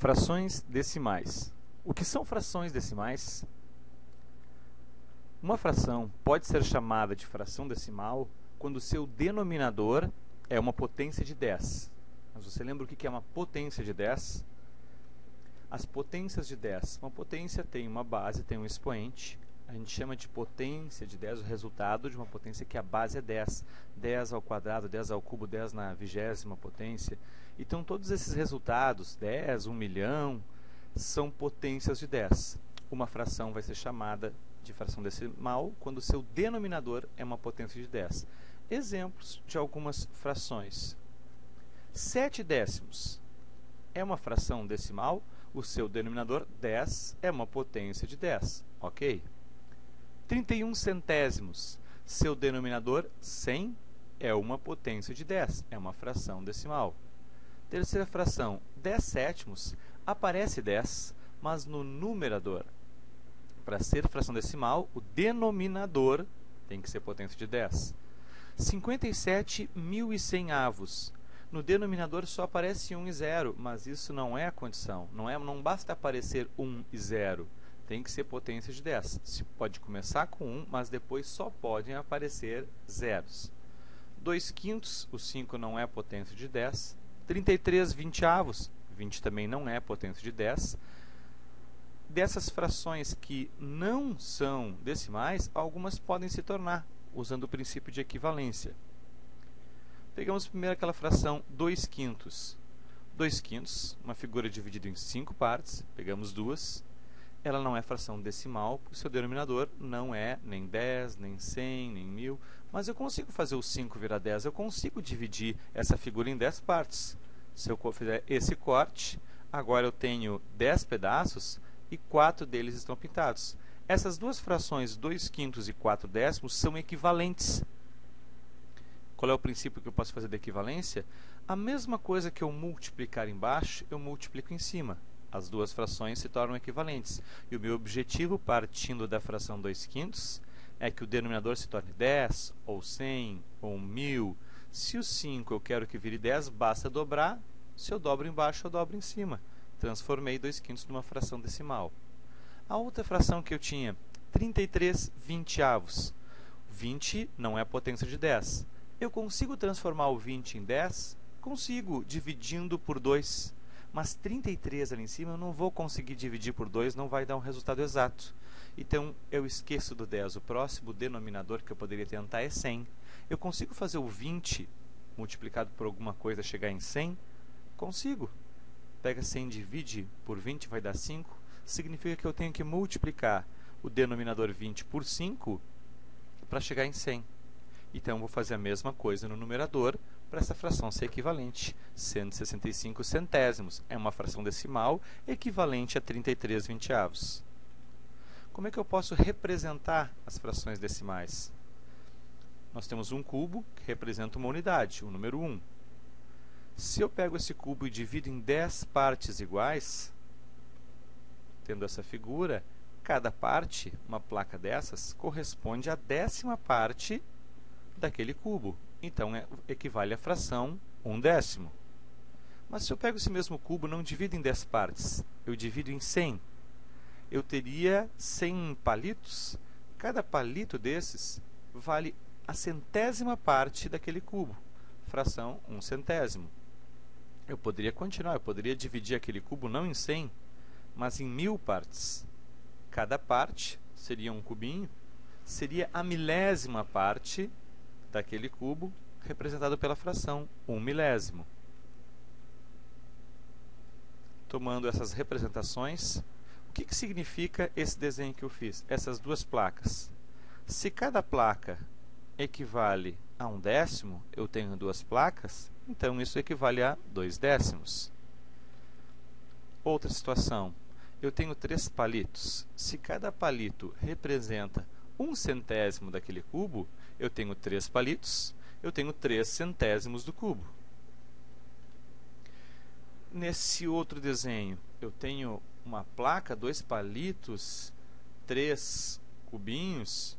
Frações decimais. O que são frações decimais? Uma fração pode ser chamada de fração decimal quando seu denominador é uma potência de 10. Mas você lembra o que é uma potência de 10? As potências de 10. Uma potência tem uma base, tem um expoente. A gente chama de potência de 10 o resultado de uma potência que a base é 10. 10 ao quadrado, 10 ao cubo, 10 na 20ª potência. Então, todos esses resultados, 10, 1 milhão, são potências de 10. Uma fração vai ser chamada de fração decimal quando o seu denominador é uma potência de 10. Exemplos de algumas frações. 7 décimos é uma fração decimal, o seu denominador 10 é uma potência de 10, ok? 31 centésimos, seu denominador 100 é uma potência de 10, é uma fração decimal. Terceira fração, 10 sétimos, aparece 10, mas no numerador. Para ser fração decimal, o denominador tem que ser potência de 10. 57.100 avos. No denominador só aparece 1 e 0, mas isso não é a condição. Não basta aparecer 1 e 0. Tem que ser potência de 10. Se pode começar com 1, mas depois só podem aparecer zeros. 2/5, o 5 não é potência de 10. 33 vinteavos, 20 também não é potência de 10. Dessas frações que não são decimais, algumas podem se tornar, usando o princípio de equivalência. Pegamos primeiro aquela fração 2/5. 2/5, uma figura dividida em 5 partes, pegamos duas. Ela não é fração decimal, porque o seu denominador não é nem 10, nem 100, nem 1000. Mas eu consigo fazer o 5 virar 10, eu consigo dividir essa figura em 10 partes. Se eu fizer esse corte, agora eu tenho 10 pedaços e 4 deles estão pintados. Essas duas frações, 2/5 e 4 décimos, são equivalentes. Qual é o princípio que eu posso fazer da equivalência? A mesma coisa que eu multiplicar embaixo, eu multiplico em cima. As duas frações se tornam equivalentes. E o meu objetivo, partindo da fração 2/5, é que o denominador se torne 10, ou 100, ou 1000. Se o 5 eu quero que vire 10, basta dobrar. Se eu dobro embaixo, eu dobro em cima. Transformei 2/5 numa fração decimal. A outra fração que eu tinha, 33 vinteavos. 20 não é potência de 10. Eu consigo transformar o 20 em 10? Consigo, dividindo por 2. Mas 33 ali em cima eu não vou conseguir dividir por 2, não vai dar um resultado exato. Então, eu esqueço do 10. O próximo denominador que eu poderia tentar é 100. Eu consigo fazer o 20 multiplicado por alguma coisa chegar em 100? Consigo. Pega 100 e divide por 20, vai dar 5. Significa que eu tenho que multiplicar o denominador 20 por 5 para chegar em 100. Então, eu vou fazer a mesma coisa no numerador para essa fração ser equivalente. 165 centésimos é uma fração decimal equivalente a 33 vinteavos. Como é que eu posso representar as frações decimais? Nós temos um cubo que representa uma unidade, o número 1. Se eu pego esse cubo e divido em 10 partes iguais, tendo essa figura, cada parte, uma placa dessas, corresponde à 10ª parte daquele cubo. Então, equivale à fração 1/10. Mas se eu pego esse mesmo cubo e não divido em 10 partes, eu divido em 100, eu teria 100 palitos. Cada palito desses vale a 100ª parte daquele cubo, fração 1/100. Eu poderia continuar, eu poderia dividir aquele cubo não em 100, mas em 1000 partes. Cada parte seria um cubinho, seria a 1000ª parte daquele cubo, representado pela fração 1 milésimo. Tomando essas representações, o que significa esse desenho que eu fiz? Essas duas placas. Se cada placa equivale a 1/10, eu tenho duas placas, então isso equivale a 2/10. Outra situação, eu tenho 3 palitos. Se cada palito representa 1/100 daquele cubo, eu tenho 3 palitos, eu tenho 3 centésimos do cubo. Nesse outro desenho, eu tenho uma placa, 2 palitos, 3 cubinhos,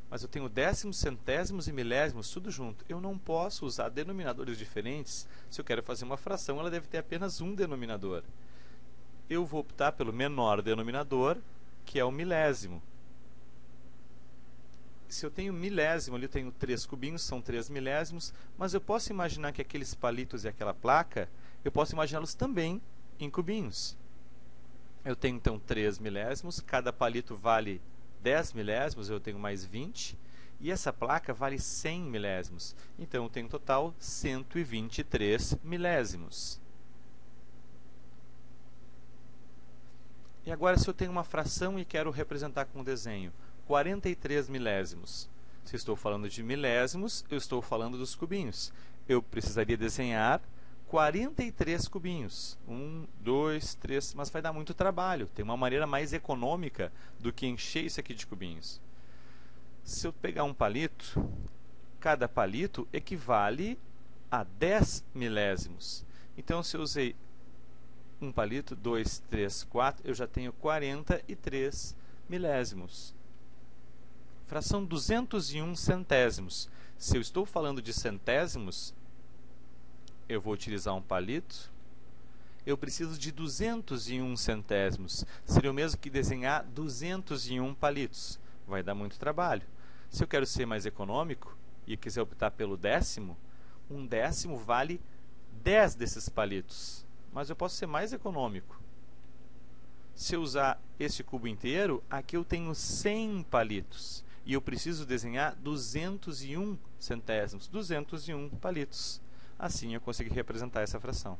mas eu tenho décimos, centésimos e milésimos, tudo junto. Eu não posso usar denominadores diferentes. Se eu quero fazer uma fração, ela deve ter apenas um denominador. eu vou optar pelo menor denominador, que é o milésimo. Se eu tenho milésimo ali, eu tenho 3 cubinhos, são 3 milésimos, mas eu posso imaginar que aqueles palitos e aquela placa, eu posso imaginá-los também em cubinhos. Eu tenho então 3 milésimos, cada palito vale 10 milésimos, eu tenho mais 20, e essa placa vale 100 milésimos. Então eu tenho um total 123 milésimos. E agora, se eu tenho uma fração e quero representar com um desenho, 43 milésimos. Se estou falando de milésimos, eu estou falando dos cubinhos. Eu precisaria desenhar 43 cubinhos. 1, 2, 3, mas vai dar muito trabalho. Tem uma maneira mais econômica do que encher isso aqui de cubinhos. Se eu pegar um palito, cada palito equivale a 10 milésimos. Então, se eu usei um palito, 2, 3, 4, eu já tenho 43 milésimos. Fração 201 centésimos. Se eu estou falando de centésimos, eu vou utilizar um palito. Eu preciso de 201 centésimos. Seria o mesmo que desenhar 201 palitos. Vai dar muito trabalho. Se eu quero ser mais econômico e quiser optar pelo décimo, um décimo vale 10 desses palitos. Mas eu posso ser mais econômico. Se eu usar este cubo inteiro, aqui eu tenho 100 palitos. E eu preciso desenhar 201 centésimos, 201 palitos. Assim eu consegui representar essa fração.